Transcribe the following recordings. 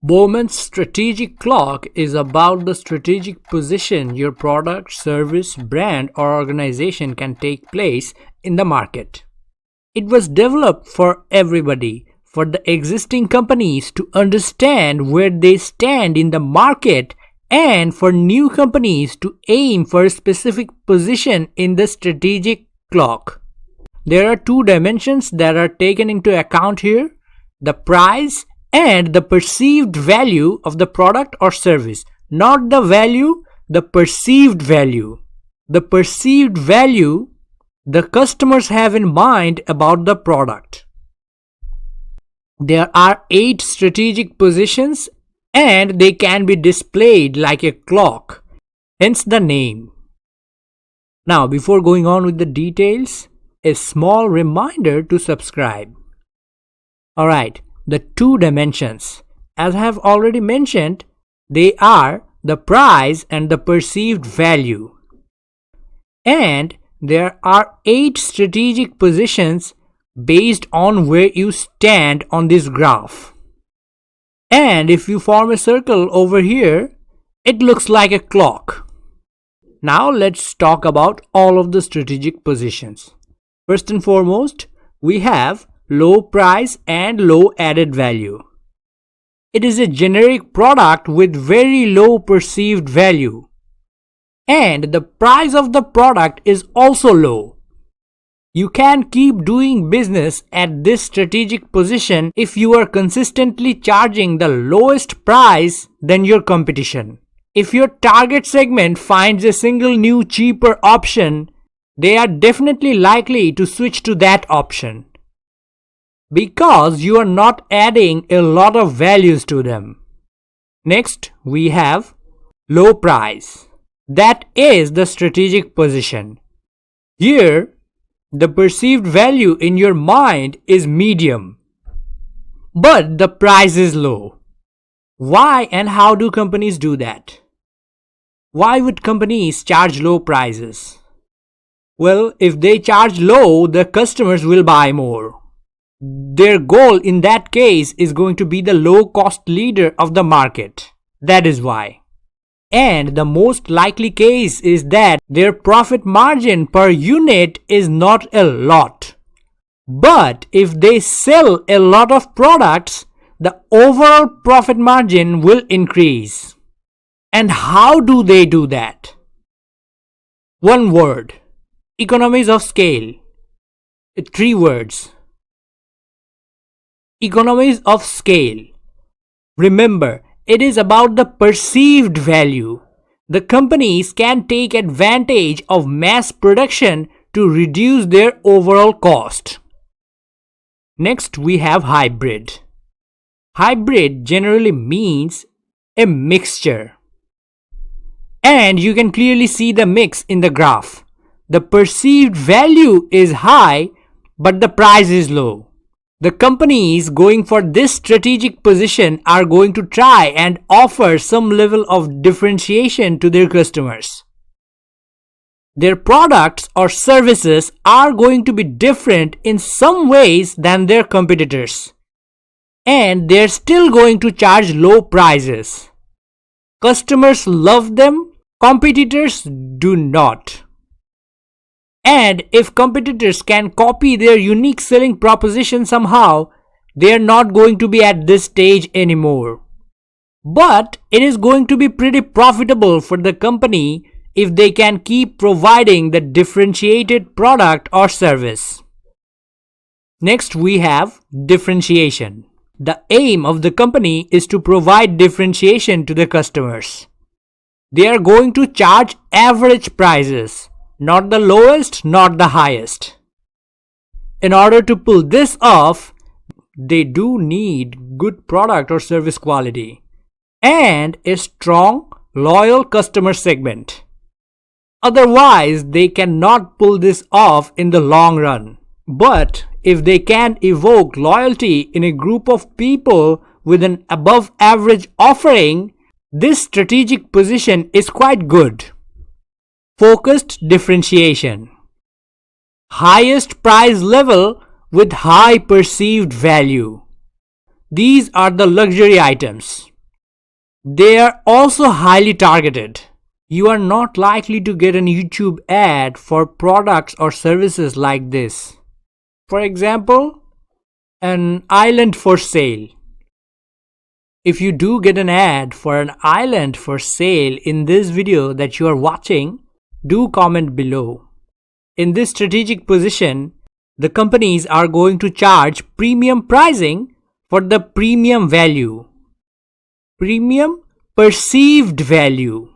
Bowman's strategic clock is about the strategic position your product, service, brand, or organization can take place in the market. It was developed for everybody, for the existing companies to understand where they stand in the market and for new companies to aim for a specific position in the strategic clock. There are two dimensions that are taken into account here: the price and the perceived value of the product or service. Not the value, the perceived value. The perceived value the customers have in mind about the product. There are 8 strategic positions and they can be displayed like a clock, hence the name. Now, before going on with the details, a small reminder to subscribe. Alright, the 2 dimensions. As I have already mentioned, they are the price and the perceived value. And there are 8 strategic positions based on where you stand on this graph. And if you form a circle over here, it looks like a clock. Now let's talk about all of the strategic positions. First and foremost, we have low price and low added value. It is a generic product with very low perceived value. And the price of the product is also low. You can keep doing business at this strategic position if you are consistently charging the lowest price than your competition. If your target segment finds a single new cheaper option, they are definitely likely to switch to that option, because you are not adding a lot of values to them. Next, we have low price. That is the strategic position. Here, the perceived value in your mind is medium, but the price is low. Why and how do companies do that? Why would companies charge low prices? Well, if they charge low, the customers will buy more. Their goal in that case is going to be the low-cost leader of the market. That is why. And the most likely case is that their profit margin per unit is not a lot. But if they sell a lot of products, the overall profit margin will increase. And how do they do that? One word: economies of scale. 3 words. Economies of scale. Remember, it is about the perceived value. The companies can take advantage of mass production to reduce their overall cost. Next, we have hybrid. Hybrid generally means a mixture. And you can clearly see the mix in the graph. The perceived value is high, but the price is low. The companies going for this strategic position are going to try and offer some level of differentiation to their customers. Their products or services are going to be different in some ways than their competitors. And they're still going to charge low prices. Customers love them, competitors do not. And if competitors can copy their unique selling proposition somehow, they are not going to be at this stage anymore. But it is going to be pretty profitable for the company if they can keep providing the differentiated product or service. Next, we have differentiation. The aim of the company is to provide differentiation to the customers. They are going to charge average prices. Not the lowest, not the highest. In order to pull this off, they do need good product or service quality and a strong, loyal customer segment. Otherwise, they cannot pull this off in the long run. But if they can evoke loyalty in a group of people with an above average offering, this strategic position is quite good. Focused differentiation. Highest price level with high perceived value. These are the luxury items. They are also highly targeted. You are not likely to get an YouTube ad for products or services like this. For example, an island for sale. If you do get an ad for an island for sale in this video that you are watching, do comment below. In this strategic position, the companies are going to charge premium pricing for the premium value. Premium perceived value.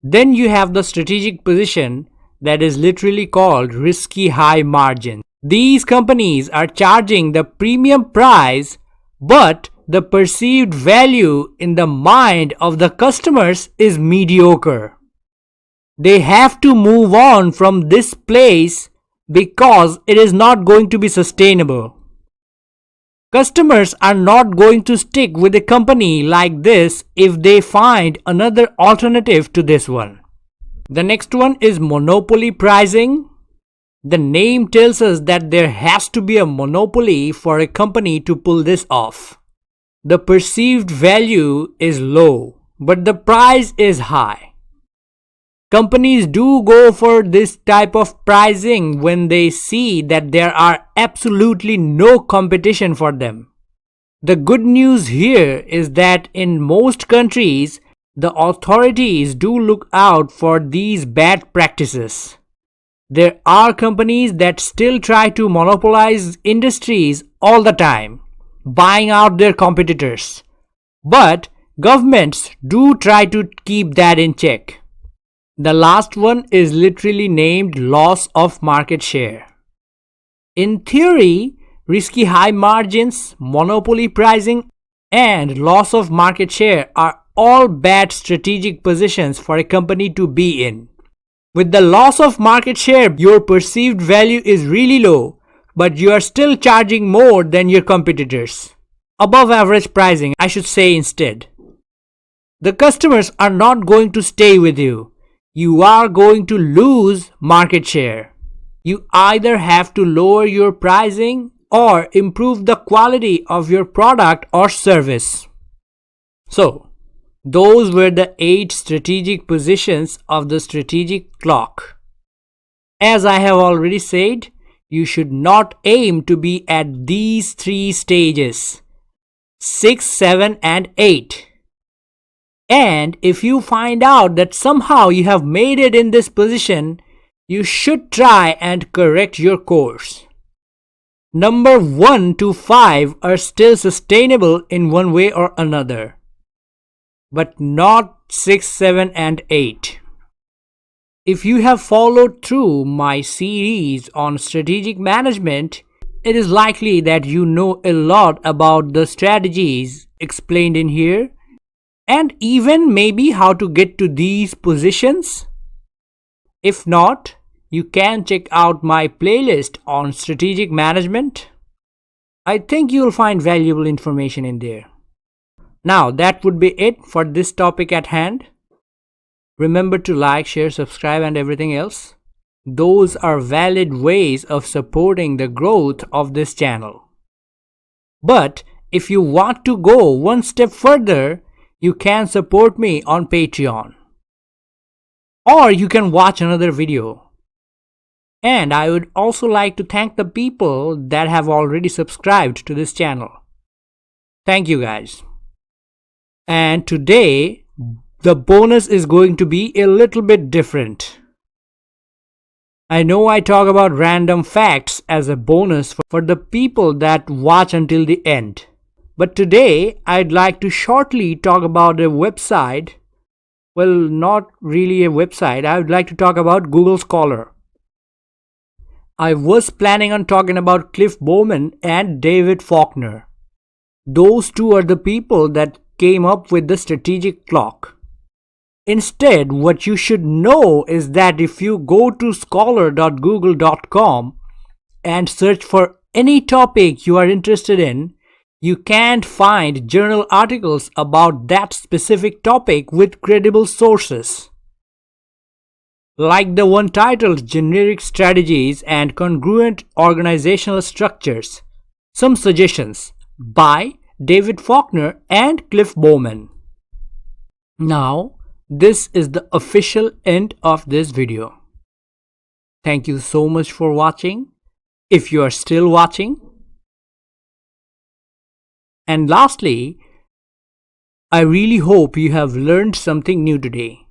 Then you have the strategic position that is literally called risky high margin. These companies are charging the premium price, but the perceived value in the mind of the customers is mediocre. They have to move on from this place because it is not going to be sustainable. Customers are not going to stick with a company like this if they find another alternative to this one. The next one is monopoly pricing. The name tells us that there has to be a monopoly for a company to pull this off. The perceived value is low, but the price is high. Companies do go for this type of pricing when they see that there are absolutely no competition for them. The good news here is that in most countries, the authorities do look out for these bad practices. There are companies that still try to monopolize industries all the time, buying out their competitors. But governments do try to keep that in check. The last one is literally named loss of market share. In theory, risky high margins, monopoly pricing, and loss of market share are all bad strategic positions for a company to be in. With the loss of market share, your perceived value is really low, but you are still charging more than your competitors. Above average pricing, I should say instead. The customers are not going to stay with you. You are going to lose market share. You either have to lower your pricing or improve the quality of your product or service. So, those were the 8 strategic positions of the strategic clock. As I have already said, you should not aim to be at these 3 stages, 6, 7, and 8. And if you find out that somehow you have made it in this position, you should try and correct your course. Number 1 to 5 are still sustainable in one way or another, but not 6, 7, and 8. If you have followed through my series on strategic management, it is likely that you know a lot about the strategies explained in here, and even maybe how to get to these positions. If not, you can check out my playlist on strategic management. I think you'll find valuable information in there. Now that would be it for this topic at hand. Remember to like, share, subscribe, and everything else. Those are valid ways of supporting the growth of this channel. But if you want to go one step further, you can support me on Patreon. Or you can watch another video. And I would also like to thank the people that have already subscribed to this channel. Thank you guys. And today, the bonus is going to be a little bit different. I know I talk about random facts as a bonus for the people that watch until the end. But today, I'd like to shortly talk about a website. Well, not really a website. I would like to talk about Google Scholar. I was planning on talking about Cliff Bowman and David Faulkner. Those two are the people that came up with the strategic clock. Instead, what you should know is that if you go to scholar.google.com and search for any topic you are interested in, you can't find journal articles about that specific topic with credible sources. Like the one titled Generic Strategies and Congruent Organizational Structures, Some Suggestions by David Faulkner, and Cliff Bowman. Now, this is the official end of this video. Thank you so much for watching, if you are still watching. And lastly, I really hope you have learned something new today.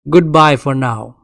Goodbye for now.